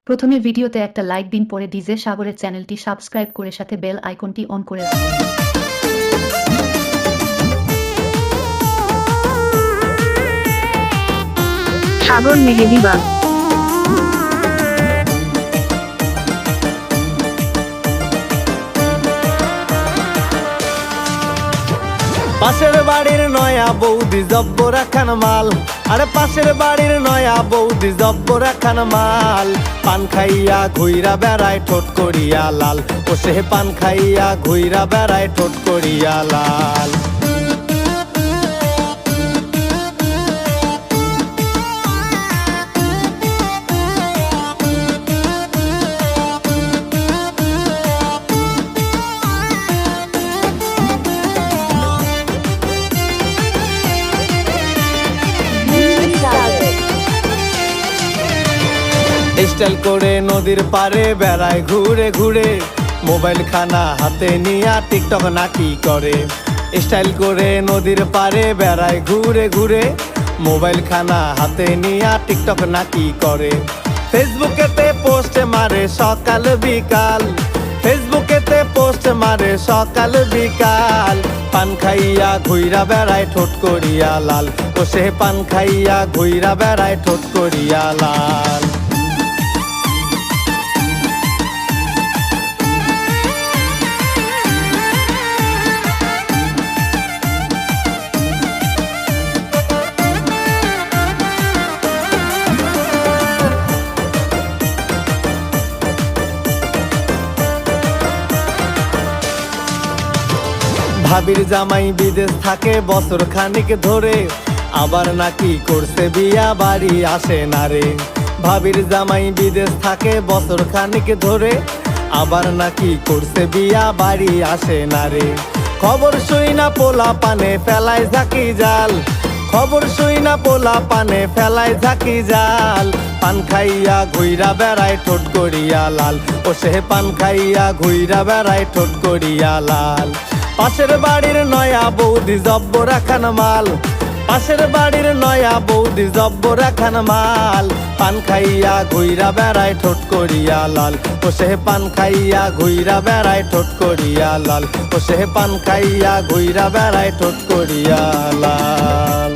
প্রথমে ভিডিওতে একটা লাইক দিন, পরে ডিজে সাগরের চ্যানেলটি সাবস্ক্রাইব করে সাথে বেল আইকনটি অন করে রাখুন। সাগর মেহেদিবাগ। পাশের বাড়ির নয়া বৌদি জব্বর একখান মাল, আরে পাশের বাড়ির নয়া বৌদি জব্বর একখান মাল। পান খাইয়া ঘুইরা বেড়ায় ঠোঁট করিয়া লাল, ও সে পান খাইয়া ঘুইরা বেড়ায় ঠোঁট করিয়া লাল। স্টাইল করে নদীর পারে বেড়ায় ঘুরে ঘুরে, মোবাইল খানা হাতে নিয়া টিকটক নাকি করে। স্টাইল করে নদীর পারে বেড়ায় ঘুরে ঘুরে, মোবাইল খানা হাতে নিয়া টিকটক নাকি করে। ফেসবুকেতে পোস্ট মারে সকাল বিকাল, ফেসবুকেতে পোস্ট মারে সকাল বিকাল। পান খাইয়া ঘুইরা বেড়ায় ঠোঁট করিয়া লাল, ও সে পান খাইয়া ঘুইরা বেড়ায় ঠোঁট করিয়া লাল। ভাবির জামাই বিদেশ থাকে বছর খানিক ধরে, আবার নাকি করছে বিয়া বাড়ি আসে না রে। ভাবির জামাই বিদেশ থাকে বছর খানিক ধরে, আবার নাকি করছে বিয়া বাড়ি আসে না রে। খবর শুই না পোলা পানে ফেলায় ঝাঁকি জাল, খবর শুই না পোলা পানে ফেলায় ঝাঁকি জাল। পান খাইয়া ঘুইরা বেড়ায় ঠোঁট করিয়া লাল, ও সে পান খাইয়া ঘুইরা বেড়ায় ঠোঁট করিয়া লাল। পাশের বাড়ির নয়া বৌদি জব্বর একখান মাল, পাশের বাড়ির নয়া বৌদি জব্বর একখান মাল। পান খাইয়া ঘুইরা বেড়ায় ঠোঁট করিয়া লাল, ও সে পান খাইয়া ঘুইরা বেড়ায় ঠোঁট করিয়া লাল, ও সে পান খাইয়া ঘুইরা বেড়ায় ঠোঁট করিয়া লাল।